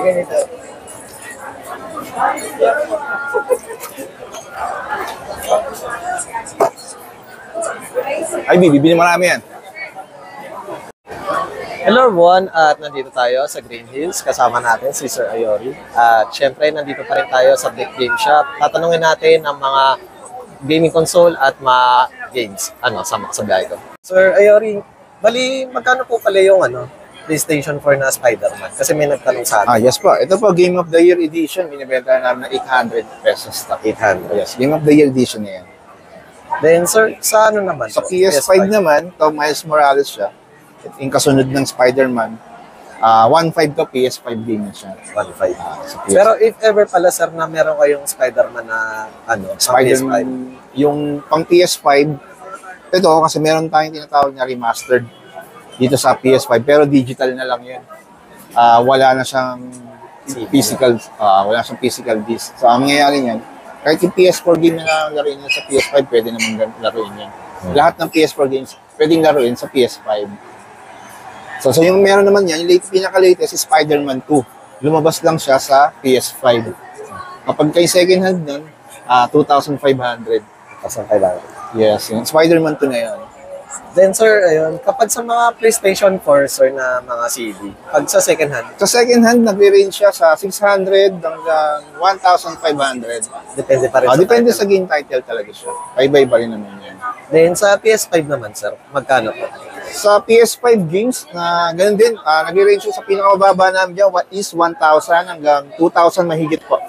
ganito. Ay, bibili marami yan. Hello everyone, at nandito tayo sa Green Hills. Kasama natin si Sir Ayori. At syempre, nandito pa rin tayo sa Big Game Shop. Tatanungin natin ang mga gaming console at mga games sa biyahe ko. Sir Ayori, bali, magkano po pala yung PlayStation 4 na Spider-Man? Kasi may nagtanong sa atin. Yes po. Ito po, Game of the Year Edition. Binibenta namin na 800 pesos. 800. Yes, Game of the Year Edition na yan. Then sir, sa ano naman? Sa PS5 naman, to Miles Morales siya. Yung kasunod ng Spider-Man. 1.5 to PS5 game na siya. 1.5. Pero if ever pala sir na meron kayong Spider-Man na Spider-Man, yung pang PS5, ito kasi meron tayong tinatawag na remastered dito sa PS5, pero digital na lang yun. Wala na siyang physical, disc. So, ang mangyayari niyan, kahit yung PS4 game na laruin niya sa PS5, pwede naman laruin yan. Lahat ng PS4 games, pwedeng laruin sa PS5. So yung meron naman yan, yung pinaka-latest is Spider-Man 2. Lumabas lang siya sa PS5. Kapag kay second hand nun, 2,500. 2,500. Yes, yung Spider-Man 2 na yun. Then sir, ayun, kapag sa mga PlayStation 4 sir na mga CD, pag sa second hand? Sa second hand, nagre-range siya sa 600 hanggang 1,500. Depende pa rin depende sa game title talaga siya. Bye-bye pa rin naman yan. Then sa PS5 naman sir, magkano po? Sa PS5 games, na ganun din, nagre-range siya sa pinakamababa namin dyan, what is 1,000 hanggang 2,000 mahigit po.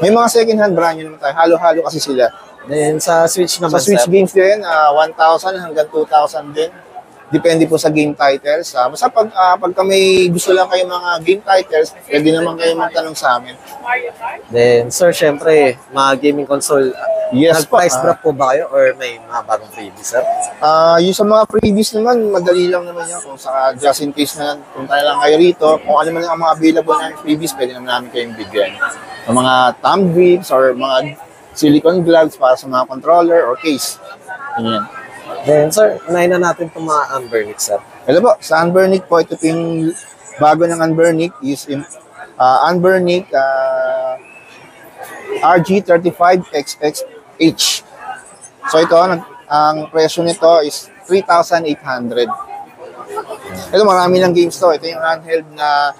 May mga second hand brand nyo naman tayo, halo-halo kasi sila. Then sa Switch naman, sa Switch sir, games din, 1,000 hanggang 2,000 din. Depende po sa game titles. Basta pagka may gusto lang kayo mga game titles, pwede naman kayo magtanong sa amin. Then sir, syempre, mga gaming console, Yes po. nag-price drop po ba kayo or may mga bagong freebies, sir? Yung sa mga freebies naman, madali lang naman yan. Kung saka just in case na punta lang kayo rito, kung ano man ang mga available na freebies, pwede naman namin kayong bigyan. Yung mga thumb grips or mga silicone gloves para sa mga controller or case. Ganyan. Then sir, unahin na natin itong mga Anbernic, sir. Hello po, sa Anbernic po, ito yung bago ng Anbernic is Anbernic RG35XXH. So ito, ang presyo nito is 3,800. Ito, marami ng games to. Ito yung handheld na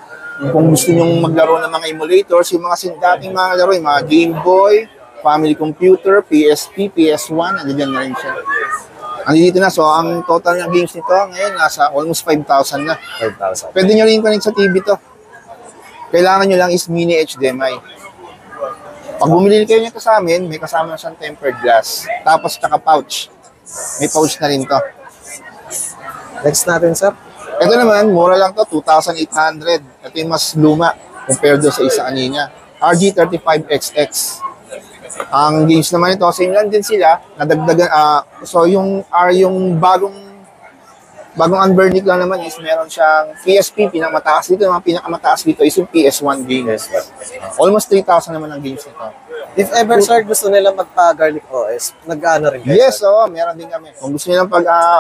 kung gusto nyong maglaro ng mga emulators, yung mga dating mga laro, yung mga Game Boy, Family Computer, PSP, PS1, nandiyan na rin siya. Andito na. So, ang total ng games nito ngayon, nasa almost 5,000 na. 5,000. Pwede nyo rin connect sa TV to. Kailangan nyo lang is mini HDMI. Pag bumili kayo nito sa amin, may kasama na siyang tempered glass. Tapos, tsaka pouch. May pouch na rin to. Next natin, sir. Ito naman, mura lang to, 2,800. Ito yung mas luma compared do sa isa kanina. RG35XX. Ang games naman ito, same lang din sila, nadagdagan, so yung bagong Anbernic lang naman is meron siyang PSP, pinakamataas dito, yung mga pinakamataas dito is yung PS1 games. Almost 3,000 naman ang games nito. If ever, sir, gusto nila magpa-Garlic OS, nag-ano rin kayo? Yes, meron din kami. Kung gusto nilang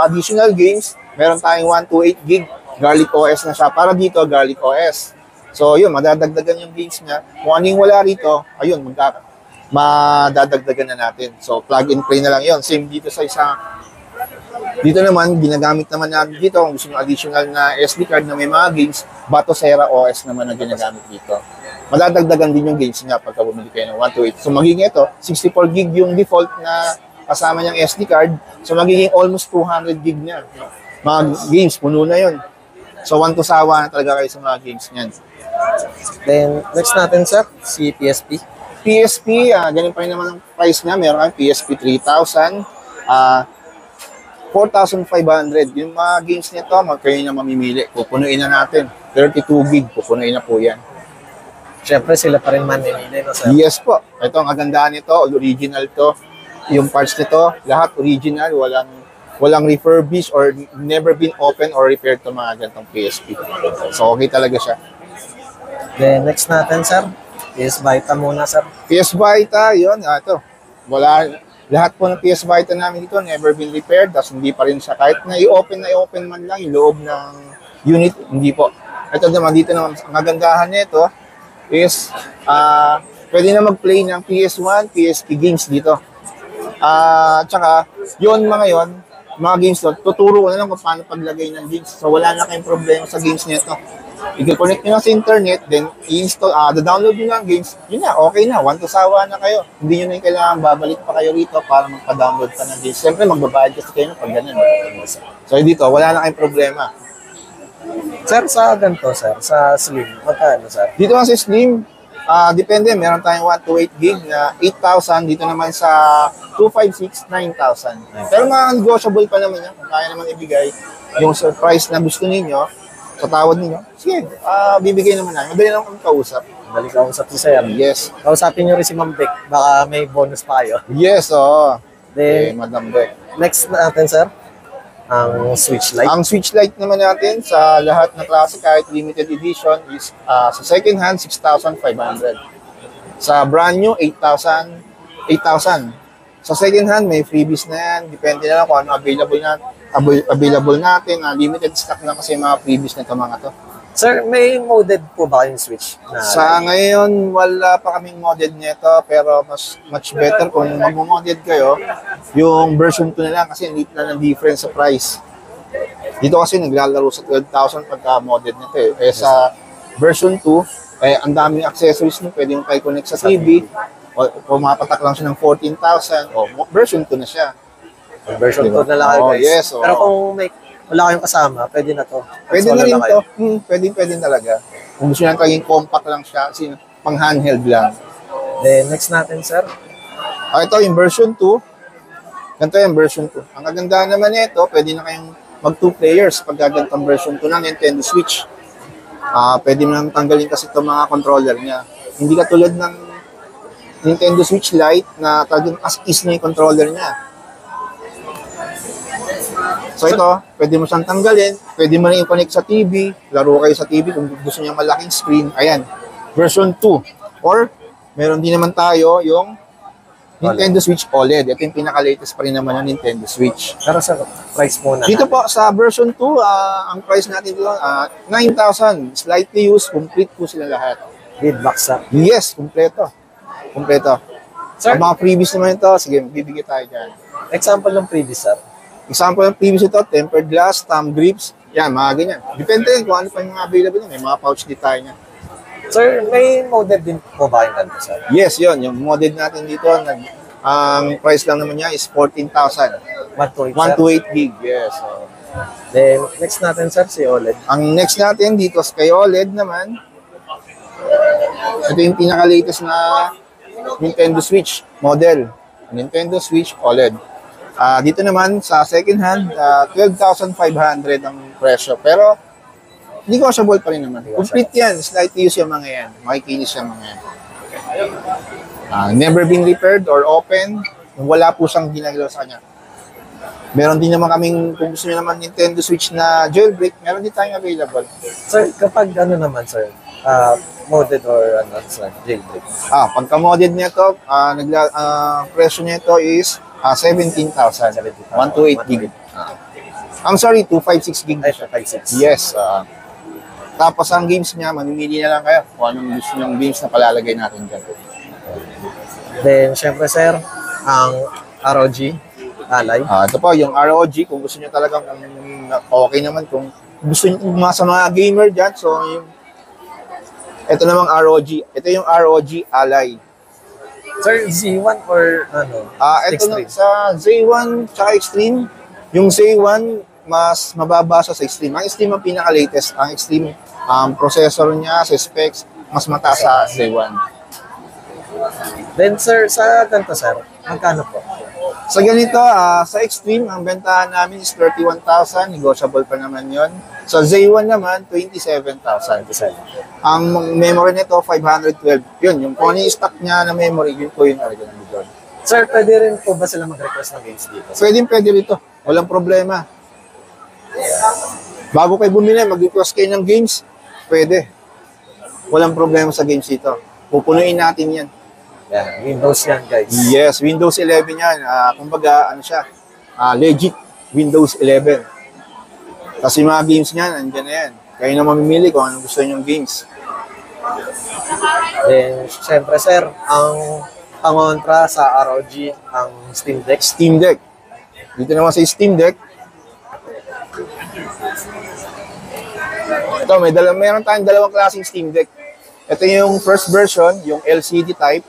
additional games, meron tayong 128 gig Garlic OS na siya. Para dito, Garlic OS. So, yun, madadagdagan yung games niya. Kung ano yung wala rito, ayun, madadagdagan na natin. So, plug and play na lang yon. Same dito sa isa. Dito naman, ginagamit naman namin dito. Kung gusto nyo additional na SD card na may mga games, Batocera OS naman na ginagamit dito. Madadagdagan din yung games niya pagka bumili kayo ng 128. So, magiging ito, 64 gig yung default na kasama niyang SD card. So, magiging almost 200 gig niya. Mga games, puno na yun. So, one to sawa na talaga kayo sa mga games niyan. Then, next natin, sir, si PSP. PSP, ganun pa rin naman ang price niya. Meron kang PSP 3,000, 4,500. Yung mga games nito, kayo na mamimili. Pupunuin na natin. 32 gig, pupunuin na po yan. Siyempre, sila pa rin mamimili, no, sir? Yes po. Ito, ang kagandahan nito, original to. Yung parts nito, lahat original, walang refurbished or never been open or repaired to mga ganitong PSP. So, okay talaga siya. Then, next natin, sir, PS Vita muna, sir. PS Vita, yun. Ito. Lahat po ng PS Vita namin dito, never been repaired. Tapos hindi pa rin siya. Kahit na i-open man lang yung loob ng unit, hindi po. Ito naman, dito naman, ang kagandahan nito is, pwede na mag-play ng PS1, PSP games dito. Tsaka, mga games doon, tuturo ko na lang kung paano paglagay ng games. So, wala na kayong problema sa games nito. I-connect nyo lang sa internet, then i-install, download nyo lang games, yun na, okay na, one to sawa na kayo. Hindi nyo na yung kailangan babalik pa kayo rito para magpa-download pa ng games. Siyempre, magbabayad kasi kayo pag ganun. So, dito, wala na kayong problema. Sir, sa ganito, sir, sa Slim, magkano, sir? Dito nga sa Slim, depende, meron tayong 128 gig na 8,000, dito naman sa 256, 9,000. Pero mga negotiable pa naman yan, kung kaya naman ibigay yung price na gusto ninyo, sa tawad ninyo, sige, bibigay naman namin. Madali lang kami kausap. Balik ako sa sir. Yes. Kausapin nyo rin si Ma'am Beck, baka may bonus pa kayo. Yes, oo. Then, Madam Beck. next natin, sir, ang Switch Lite. Ang Switch Lite naman natin sa lahat ng klase kahit limited edition is sa second hand 6,500. Sa brand new 8,000. Sa second hand may freebies na yan. Depende na lang kung ano available natin. Limited stock lang kasi mga freebies nito mga to. Sir, may modded po ba kayong Switch? Sa ngayon, wala pa kaming modded nito pero much better kung mag-modded kayo, yung version 2 na lang kasi hindi na ng difference sa price. Dito kasi naglalaro sa 12,000 pagka modded nito eh. Eh sa version 2, ang daming accessories nyo, pwede yung connect sa TV, o pumapatak lang siya ng 14,000, o version 2 na siya. Version 2 na lang, guys. Yes, pero kung wala kayong kasama, pwede na to. Pwede na rin to. Pwede talaga. Kung gusto nyo talagang compact lang siya, kasi pang handheld lang. Then, next natin, sir. Ito yung version 2. Ganito yung version 2. Ang kagandahan naman nito, pwede na kayong mag 2 players pag gagantong version 2 ng Nintendo Switch. Pwede mo nang tanggalin kasi itong mga controller niya. Hindi katulad ng Nintendo Switch Lite na talagang as is na yung controller niya. So ito, pwede mo siyang tanggalin, pwede mo rin i-connect sa TV, laro kayo sa TV kung gusto niya malaking screen. Ayan, version 2. Or, meron din naman tayo yung Nintendo Switch OLED. Ito yung pinaka-latest pa rin naman ng Nintendo Switch. Pero sa price muna. Dito po, sa version 2, ang price natin dito, 9,000. Slightly used, complete po sila lahat. With box up. Yes, kompleto. Sir? Ang mga previous naman ito, sige, bibigay tayo dyan. Example ng previous, sir. Example ng previous ito, tempered glass, thumb grips, yan, mga ganyan. Depende kung ano pa yung mga available na. May mga pouch din tayo niya. Sir, may modded din po ba yung ganito, sir? Yes, yun. Yung modded natin dito, ang price lang naman niya is 14,000. 128 gig, yes. So, then, next natin, sir, si OLED. ang next natin dito kay OLED naman, ito yung pinaka-latest na Nintendo Switch model. Nintendo Switch OLED. Dito naman sa second hand, 12,500 ang presyo. Pero negotiable pa rin naman. Complete yan. Slightly use yung mga yan. Makikinis yung mga yan. Never been repaired or open. Wala po siyang ginagawa sa kanya. Meron din naman kaming, kung gusto nyo naman Nintendo Switch na jailbreak, meron din tayong available. Sir, kapag ano naman, sir, modded or ano, sir, jailbreak. Pagka-modded nito, presyo nito is 17,000. 128 gig. I'm sorry, 256 gig. Ay, 56. Yes. Tapos ang games niya, mamimili na lang kayo kung anong gusto nyong games na palalagay natin dyan. Then, syempre, sir, ang ROG Ally. Ito po, yung ROG, kung gusto nyo talagang okay naman, kung gusto nyo sa mga gamer dyan, so yung ito namang ROG. Ito yung ROG Ally. Sir, Z1 or ano? Ito na, Extreme? sa Z1 tsaka Extreme, yung Z1 mas mababa sa Extreme. Ang Extreme ang pinaka-latest. Ang Extreme, processor niya, sa specs, mas mataas sa Z1. Then, sir, sa ganito, sir, magkano po? Sa ganito, sa Extreme, ang bentahan namin is 31,000. Negotiable pa naman yon. Sa Z1 naman, 27,000. Ang memory nito, 512. Yun, yung kung ano yung stock niya na memory, yun po yung original doon. Sir, pwede rin po ba sila mag-request ng games dito? Pwede rito. Walang problema. Bago kayo bumili, mag-request kayo ng games, pwede. Walang problema sa games dito. Pupunuin natin yan. Yan, Windows yan, guys. Yes, Windows 11 yan. Kumbaga, ano siya, legit Windows 11. Kasi mga games niyan, andyan na yan. Kayo na mamimili kung anong gusto niyong games. Then, syempre sir, ang pangontra sa ROG, ang Steam Deck. Steam Deck. Dito naman sa Steam Deck. Ito, meron tayong dalawang klaseng Steam Deck. Ito yung first version, yung LCD type.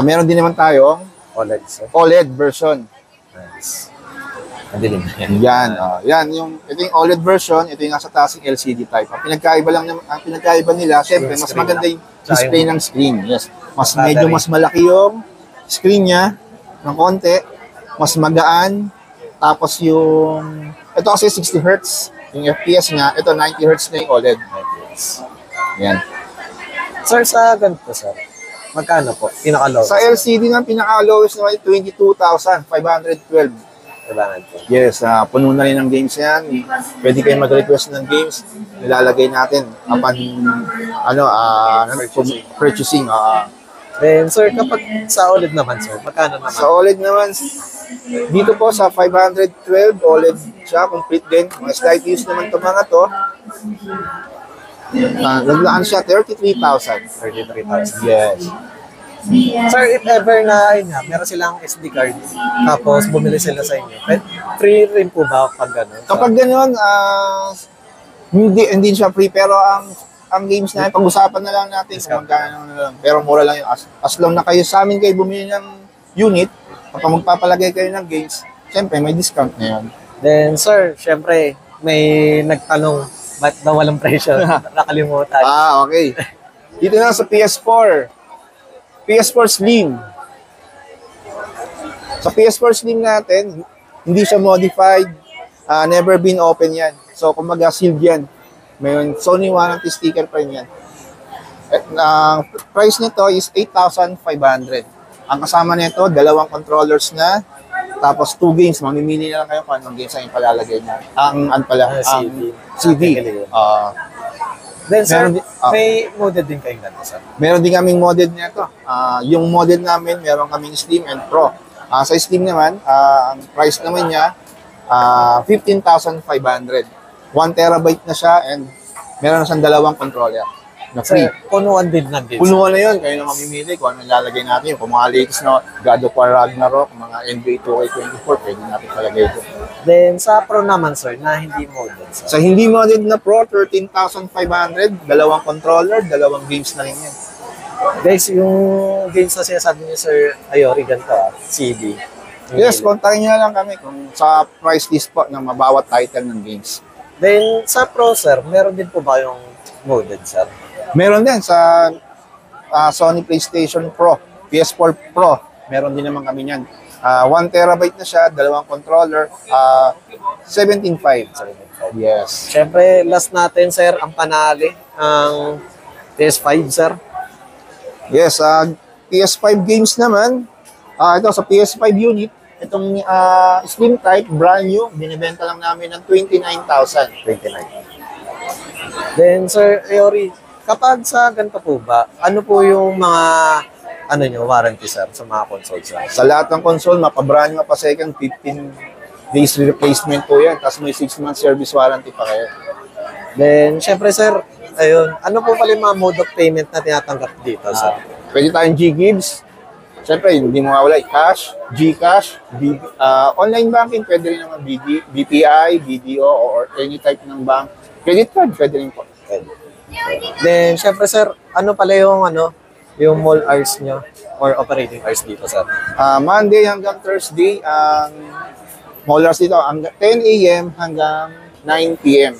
Meron din naman tayong OLED sir. OLED version. Nice. Madilim na yan. Yan. Ito yung OLED version, ito yung nasa taas yung LCD type. Ang pinagkaiba nila, syempre, Yung mas screen maganda lang. yung display ng screen. Yes. Battery. Medyo mas malaki yung screen niya ng konti, mas magaan. Tapos ito kasi 60 Hz, yung FPS niya, ito 90 Hz na yung OLED. Yan. Sir, sa ganito sir, magkano po? Pinaka-low. Sa LCD ng pinaka-lowest naman, 22,512. Kailangan po. Yes, puno na rin ng games yan. Pwede kayo mag-request ng games. Nilalagay natin upon purchasing. Then sir, kapag sa OLED naman sir, magkano naman? Sa OLED naman, dito po sa 512 OLED siya, complete din. Mga slight use naman itong mga to. Naglaan siya 33,000. 33,000. Yes. Sir, if ever na, yun nga, meron silang SD card, tapos bumili sila sa inyo, free rin po ba pag gano'n? Kapag gano'n, hindi siya free, pero ang games na pag-usapan na lang natin kung magkano na lang. Pero mura lang yun. As long na kayo sa amin kayo bumili ng unit, kapag magpapalagay kayo ng games, siyempre may discount na yun. Then, sir, syempre, may nagtanong, ba't daw walang presyo? Nakalimutan. Okay. Dito na sa PS4. PS4 Slim. Sa PS4 Slim natin, hindi siya modified, never been open yan. So, kumbaga sealed yan. May Sony warranty sticker pa rin yan. Price nito is 8,500. Ang kasama nito, dalawang controllers na, tapos 2 games. Mamimili na lang kayo kung anong games ang ipalalagay niya. Ang CD. Then, sir, meron may model din kayong ganito, sir? Meron din kaming model nito. Yung model namin, meron kaming Slim and Pro. Sa Slim naman, ang price naman niya, 15,500. 1 terabyte na siya and meron na siyang dalawang controller na free. Sir, punuan din na din. Punuan na yun. Kayo na mamimili kung ano ilalagay natin. Kung mga latest na God of War Ragnarok, mga NBA 2K24, pwede natin palagay ito. Then, sa Pro naman, sir, na hindi model, sir? Sa hindi model na Pro, 13,500, dalawang controller, dalawang games na rin yan. Guys, yung games na sinasabi niyo, sir, Ayori, ganito, CD. Yes, kontakin nyo na lang kami kung sa price list po ng mabawat title ng games. Then, sa Pro, sir, meron din po ba yung model, sir? Meron din sa Sony PlayStation Pro, PS4 Pro, meron din naman kami niyan. 1 terabyte na siya, dalawang controller, 17,500. Yes. Siyempre, last natin, sir, ang panali, ang PS5, sir. Yes, PS5 games naman, ito sa PS5 unit, itong Slim type, brand new, binibenta lang namin ng 29,000. 29. Then, sir, Ayori, kapag sa ganito po ba, ano po yung mga warranty, sir, sa mga console, sir? Sa lahat ng console, mapa-brand new, mapa-second, 15 days replacement po yan. Tapos may 6 months service warranty pa kayo. Then, syempre, sir, ayun, ano po pala yung mga mode of payment na tinatanggap dito, sir? Pwede tayong G-Gives. Siyempre, hindi mo mawala cash, Gcash, online banking, pwede rin naman BPI, BDO, or any type ng bank. Credit card, pwede rin po. Then, syempre, sir, ano pala yung mall hours nyo or operating hours dito, sir? Monday hanggang Thursday, ang mall hours dito, 10 a.m. hanggang 9 p.m.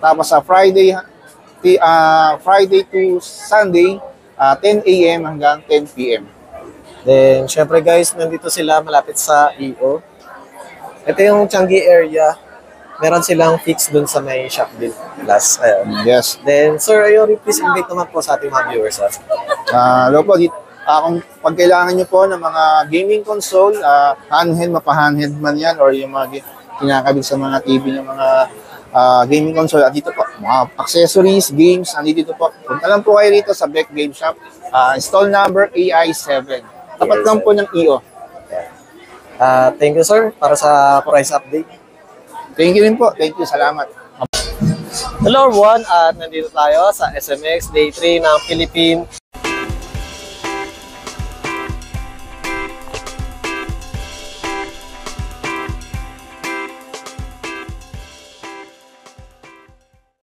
Tapos sa Friday to Sunday, 10 a.m. hanggang 10 p.m. Then, syempre guys, nandito sila malapit sa EO. Ito yung Changi area. Meron silang fix dun sa may Shopville Plus. Ayun. Yes. Then, sir, Ayori, please invite naman po sa ating mga viewers. Hello po, kung pag kailangan nyo po ng mga gaming console, handheld, mapa-handheld man yan, or yung mga kinakabit sa mga TV ng mga gaming console, at dito po, mga accessories, games, andito po. Punta lang po kayo rito sa Beck Game Shop. Stall number AI7. Tapat lang po ng EO. Thank you, sir, para sa price update. Thank you rin po. Thank you. Salamat. Hello everyone, at nandito tayo sa SMX Day 3 ng Philippine